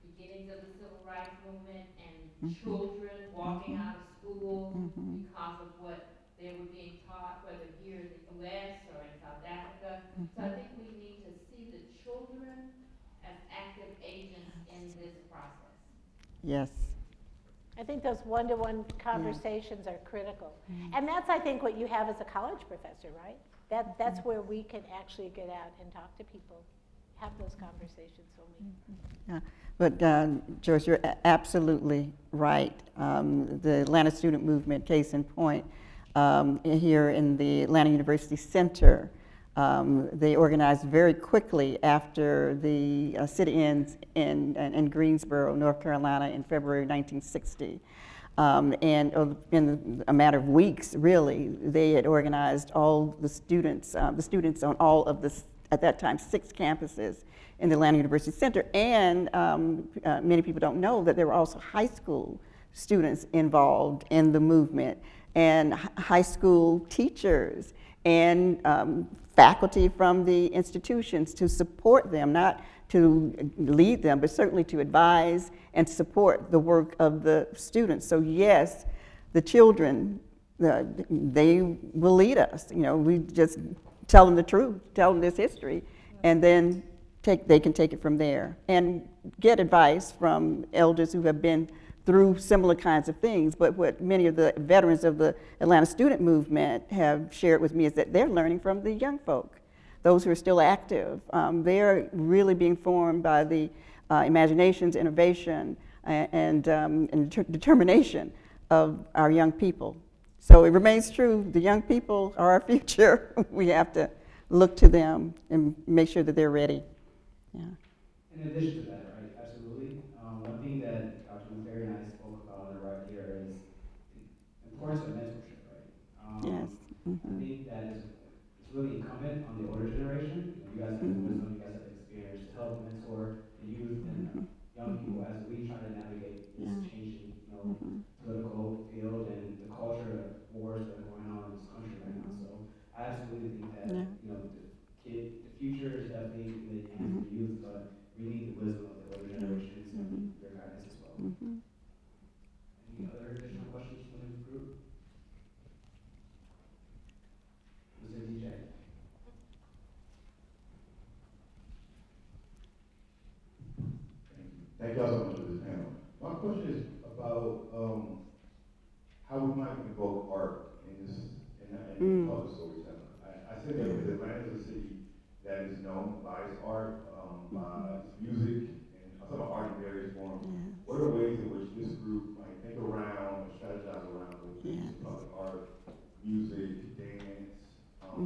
beginnings of the civil rights movement and children walking out of school school because of what they were being taught, whether here in the U.S. or in South Africa. So I think we need to see the children as active agents in this process. Yes. I think those one-to-one conversations are critical. And that's, I think, what you have as a college professor, right? That's where we can actually get out and talk to people, have those conversations when we... Yeah. But Joyce, you're absolutely right. The Atlanta Student Movement, case in point, here in the Atlanta University Center, they organized very quickly after the sit-ins in Greensboro, North Carolina in February 1960. And in a matter of weeks, really, they had organized all the students on all of the, at that time, 6 campuses in the Atlanta University Center. And many people don't know that there were also high school students involved in the movement, and high school teachers and faculty from the institutions to support them, not to lead them, but certainly to advise and support the work of the students. So yes, the children, they will lead us. You know, we just tell them the truth, tell them this history, and then they can take it from there and get advice from elders who have been through similar kinds of things. But what many of the veterans of the Atlanta student movement have shared with me is that they're learning from the young folk, those who are still active. They're really being formed by the imaginations, innovation, and determination of our young people. So it remains true, the young people are our future. We have to look to them and make sure that they're ready. Yeah. In addition to that, right, absolutely. One thing that Dr. McCleary and I spoke about on the right here is the importance of mentorship, right? Yes. I think that it's really incumbent on the older generation. You guys have the wisdom, you guys have the experience to help mentor the youth and young people as we try to navigate this changing, political field and the culture of wars that are going on in this country right now. So I absolutely think that, the future is definitely in the hands of the youth, but we need the wisdom of the older generations and their guidance as well. Any other additional questions from the group? Mr. DJ. Thank y'all so much for this panel. My question is about how we might invoke art in public storytelling. I say that because Atlanta is a city that is known by its art, by its music, and I'm talking about art in various forms. What are ways in which this group might think around or strategize around the use of public art, music, dance,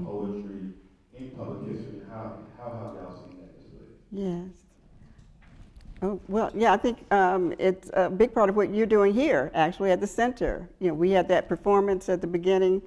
poetry in public history? How have y'all seen that displayed? Yes. Oh, well, yeah, I think it's a big part of what you're doing here, actually, at the center. You know, we had that performance at the beginning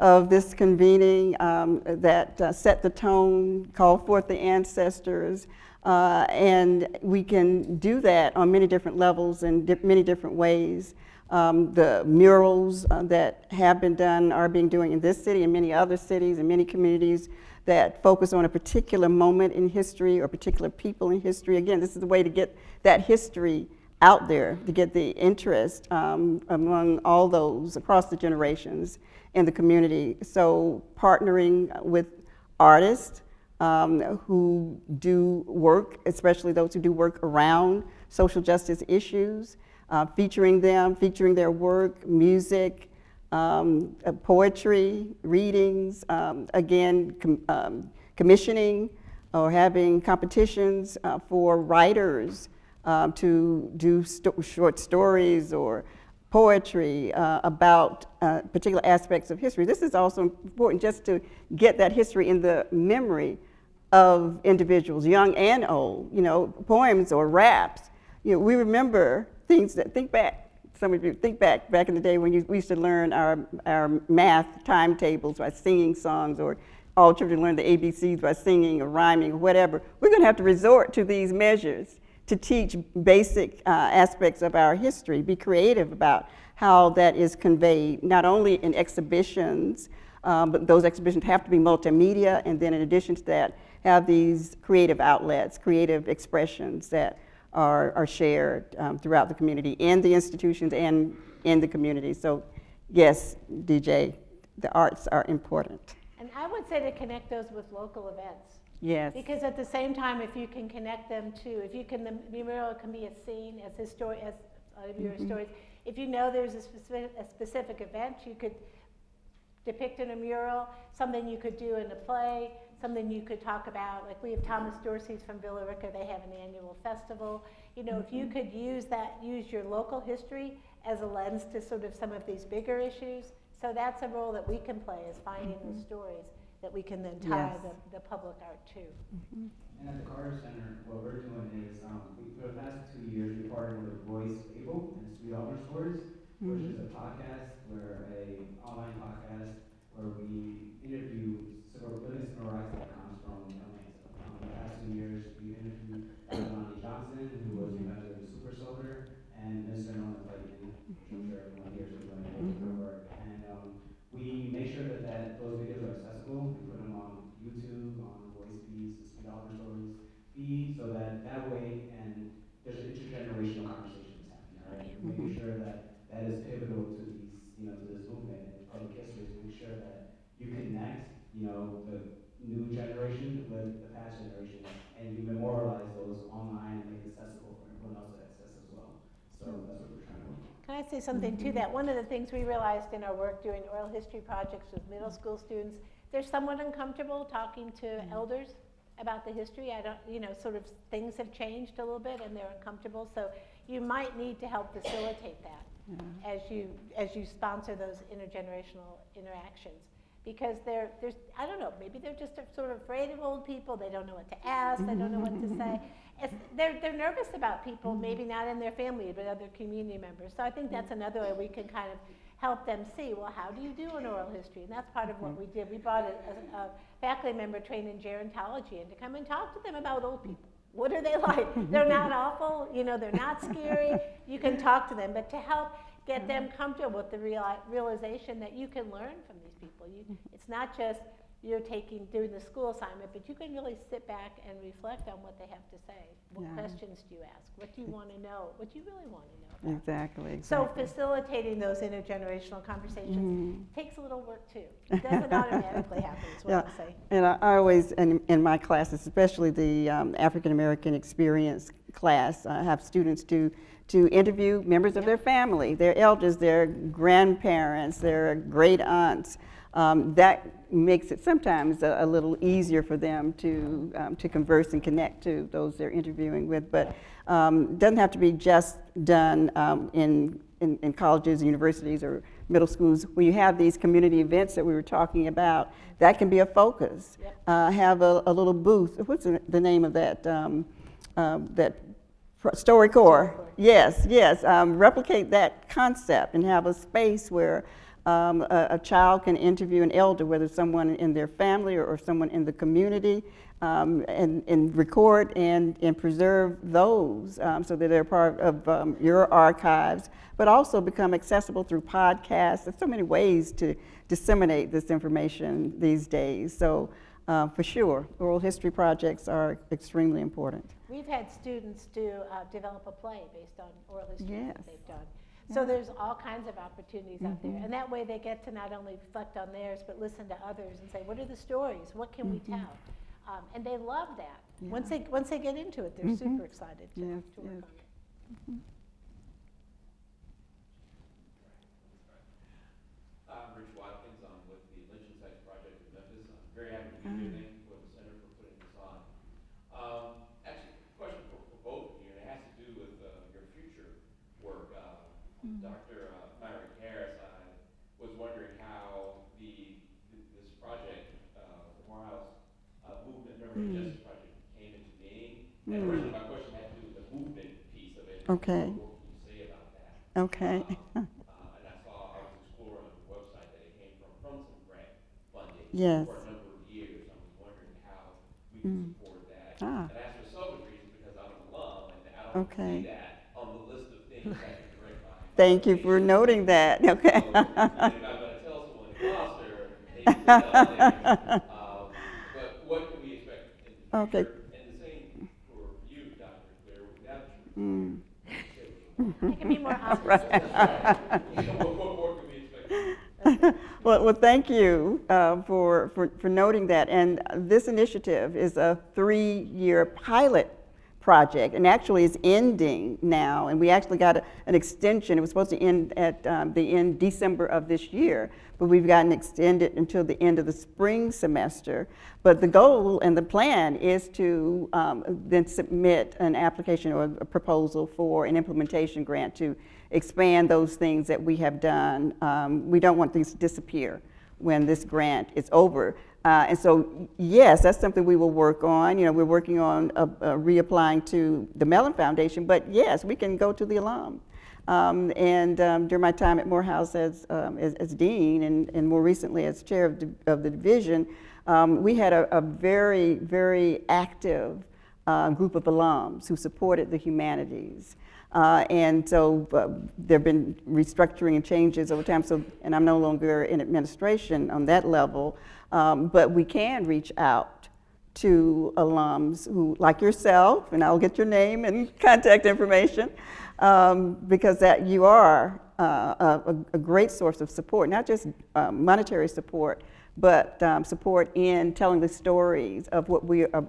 of this convening that set the tone, called forth the ancestors, and we can do that on many different levels and many different ways. The murals that have been done are being done in this city and many other cities and many communities that focus on a particular moment in history or particular people in history. Again, this is the way to get that history out there, to get the interest among all those across the generations in the community. So partnering with artists who do work, especially those who do work around social justice issues, featuring them, featuring their work, music, poetry, readings, again, commissioning or having competitions for writers to do short stories or poetry about particular aspects of history. This is also important just to get that history in the memory of individuals, young and old, you know, poems or raps. You know, we remember things that, think back, some of you think back in the day when we used to learn our math timetables by singing songs, or all children learn the ABCs by singing or rhyming or whatever. We're going to have to resort to these measures to teach basic aspects of our history, be creative about how that is conveyed, not only in exhibitions, but those exhibitions have to be multimedia, and then in addition to that, have these creative outlets, creative expressions that are shared throughout the community, in the institutions and in the community. So yes, DJ, the arts are important. And I would say to connect those with local events. Yes. Because at the same time, if you can connect them to, if you can, the mural can be a scene as your stories. If you know there's a specific event, you could depict in a mural, something you could do in a play, something you could talk about. Like we have Thomas Dorsey's from Villa Rica, they have an annual festival. You know, if you could use your local history as a lens to sort of some of these bigger issues. So that's a role that we can play, is finding those stories that we can then tie the public art to. And at the Carter Center, what we're doing is, for the past 2 years, we partnered with Voice Able and Sweet Auburn Stories, which is a podcast, online podcast, where we interview living civil rights icons from Atlanta. The past 2 years, we interviewed Lonnie Johnson, who was the inventor of the Super Soaker, and Mr. Norman Clayton, which I'm sure everyone here is familiar with their work. And we make sure that those videos are accessible. We put them on YouTube, on Voice Feeds, the Sweet Auburn Stories feed, so that way, and there's intergenerational conversations happening, right? Making sure that is pivotal to these, to this movement in public history, to make sure that you connect, the new generation with the past generation, and you memorialize those online and make it accessible for everyone else to access as well. So that's what we're trying to work on. Can I say something to that? One of the things we realized in our work doing oral history projects with middle school students, they're somewhat uncomfortable talking to elders about the history. Sort of things have changed a little bit and they're uncomfortable. So you might need to help facilitate that as you sponsor those intergenerational interactions. Because there's, I don't know, maybe they're just sort of afraid of old people. They don't know what to ask. They don't know what to say. They're nervous about people, maybe not in their family, but other community members. So I think that's another way we can kind of help them see, well, how do you do an oral history? And that's part of what we did. We brought a faculty member trained in gerontology in to come and talk to them about old people. What are they like? They're not awful, they're not scary. You can talk to them, but to help get them comfortable with the realization that you can learn from these people. It's not just you're doing the school assignment, but you can really sit back and reflect on what they have to say. What questions do you ask? What do you want to know? What do you really want to know? Exactly. So facilitating those intergenerational conversations takes a little work too. It doesn't automatically happen, is what I'll say. And I always, in my classes, especially the African American experience class, I have students to interview members of their family, their elders, their grandparents, their great aunts. That makes it sometimes a little easier for them to converse and connect to those they're interviewing with. But doesn't have to be just done in colleges, universities, or middle schools. When you have these community events that we were talking about, that can be a focus. Have a little booth. What's the name of that? That StoryCorps. Yes. Replicate that concept and have a space where a child can interview an elder, whether someone in their family or someone in the community, and record and preserve those so that they're part of your archives, but also become accessible through podcasts. There's so many ways to disseminate this information these days. So for sure, oral history projects are extremely important. We've had students develop a play based on oral history that they've done. So there's all kinds of opportunities out there. And that way they get to not only reflect on theirs, but listen to others and say, what are the stories? What can we tell? And they love that. Once they get into it, they're super excited to work on it. I'm Rich Watkins. I'm with the Lynching Sites Project in Memphis. I'm very happy to be here. Thank you for the center for putting this on. Actually, a question for both of you, and it has to do with your future work. Dr. Myrick-Harris, I was wondering how this project, the Morehouse Movement Memory Justice Project, came into being. And originally my question had to do with the movement piece of it. Okay. What can you say about that? Okay. And I was exploring on the website that it came from some grant funding for a number of years. I was wondering how we can support that. And that's for selfish reasons because I'm an alum and I don't see that on the list of things that can direct my Thank you for noting that. Okay. So, if I'm going to tell someone in Gloucester, they need to know that. But what can we expect in the future? And the same for you, Dr. McCleary, now that you're It can be more honest. What more can we expect? Well, thank you for noting that. And this initiative is a 3-year pilot project, and actually is ending now. And we actually got an extension. It was supposed to end at the end December of this year, but we've gotten extended until the end of the spring semester. But the goal and the plan is to then submit an application or a proposal for an implementation grant to expand those things that we have done. We don't want things to disappear when this grant is over. And so, yes, that's something we will work on. You know, we're working on reapplying to the Mellon Foundation, but yes, we can go to the alum. During my time at Morehouse as dean and more recently as chair of the division, we had a very, very active group of alums who supported the humanities. And so there have been restructuring and changes over time, and I'm no longer in administration on that level, but we can reach out to alums who, like yourself, and I'll get your name and contact information, because that you are a great source of support, not just monetary support, but support in telling the stories of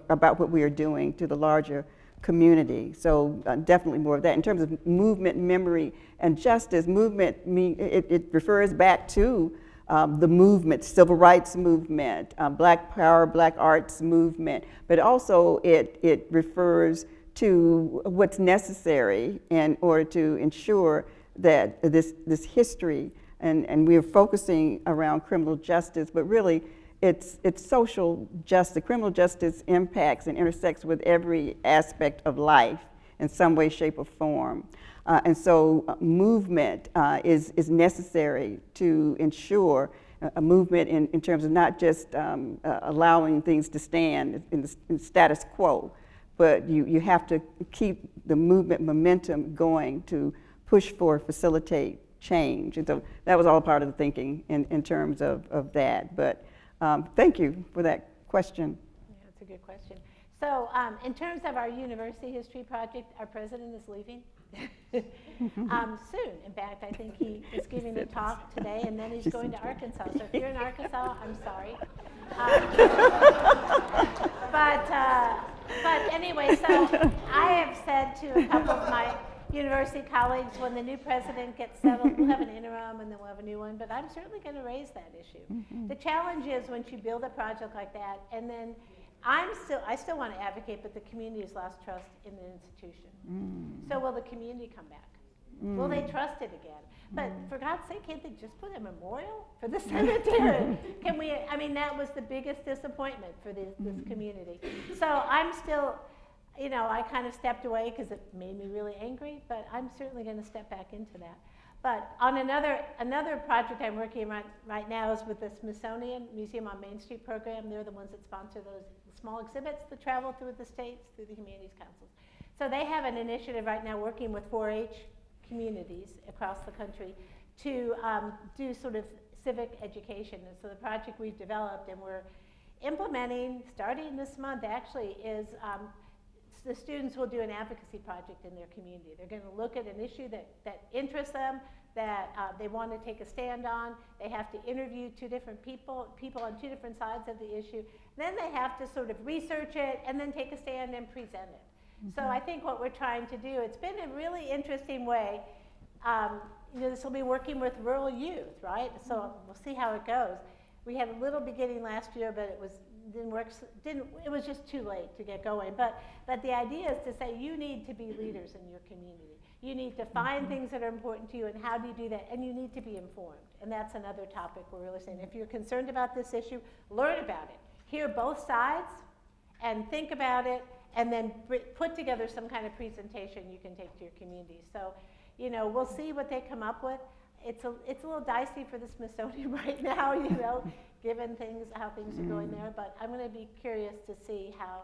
about what we are doing to the larger community. So definitely more of that. In terms of movement, memory, and justice, movement, it refers back to the movement, civil rights movement, Black Power, Black Arts movement, but also it refers to what's necessary in order to ensure that this history, and we're focusing around criminal justice, but really it's social justice. Criminal justice impacts and intersects with every aspect of life in some way, shape, or form. And so movement is necessary to ensure a movement in terms of not just allowing things to stand in the status quo, but you have to keep the movement momentum going to push for, facilitate change. And so that was all part of the thinking in terms of that. But thank you for that question. Yeah, that's a good question. So in terms of our university history project, our president is leaving soon. In fact, I think he is giving a talk today, and then he's going to Arkansas. So if you're in Arkansas, I'm sorry. But anyway, so I have said to a couple of my university colleagues, when the new president gets settled, we'll have an interim and then we'll have a new one, but I'm certainly going to raise that issue. Mm-hmm. The challenge is once you build a project like that, and then I still want to advocate, but the community has lost trust in the institution. Mm. So will the community come back? Mm. Will they trust it again? But for God's sake, can't they just put a memorial for the cemetery? Can we, I mean, that was the biggest disappointment for this community. So I'm still, you know, I kind of stepped away because it made me really angry, but I'm certainly going to step back into that. But on another project I'm working on right now is with the Smithsonian Museum on Main Street program. They're the ones that sponsor those small exhibits that travel through the states, through the Humanities Councils. So they have an initiative right now working with 4-H communities across the country to do sort of civic education. And so the project we've developed and we're implementing, starting this month actually, is the students will do an advocacy project in their community. They're going to look at an issue that interests them, that they want to take a stand on. They have to interview two different people on two different sides of the issue. Then they have to sort of research it and then take a stand and present it. Mm-hmm. So I think what we're trying to do, it's been a really interesting way. You know, this will be working with rural youth, right? So we'll see how it goes. We had a little beginning last year, but it was just too late to get going. But the idea is to say you need to be leaders in your community. You need to find things that are important to you, and how do you do that? And you need to be informed. And that's another topic we're really saying. If you're concerned about this issue, learn about it. Hear both sides and think about it, and then put together some kind of presentation you can take to your community. So, you know, we'll see what they come up with. It's a little dicey for the Smithsonian right now, you know, given how things are going there. But I'm going to be curious to see how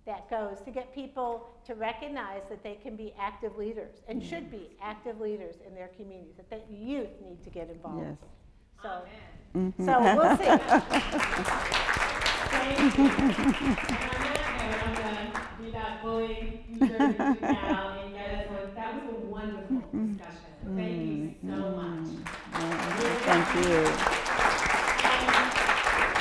that goes, to get people to recognize that they can be active leaders and should be active leaders in their communities, that the youth need to get involved. Yes. So, so we'll see. Thank you. And on that note, I'm going to do that bullying. You sure you now, and you guys That was a wonderful discussion. Thank you so much. Thank you.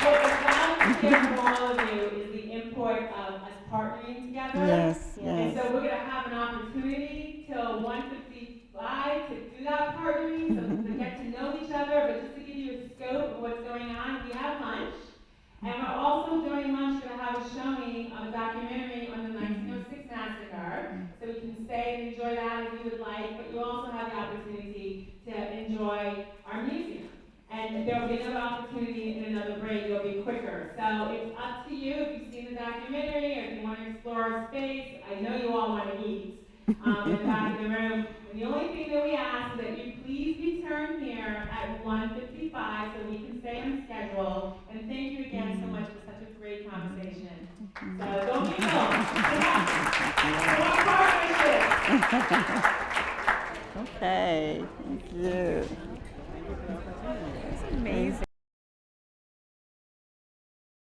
What was found here from all of you is the import of us partnering together. Yes, And yes. so we're going to have an opportunity till 1:55 to do that partnering, so to get to know each other, but just to give you a scope of what's going on, we have lunch. And we're also during lunch going to have a showing of a documentary on the 1906 massacre, so we can stay and enjoy that if you would like, but you also have the opportunity to enjoy our museum. And there will be another opportunity in another break, it'll be quicker. So it's up to you if you've seen the documentary or if you want to explore our space. I know you all want to eat in the back of the room. And the only thing that we ask is that you please return here at 1:55 so we can stay on schedule. And thank you again so much for such a great conversation. So don't be alone. More partnership. Okay, thank you. Amazing.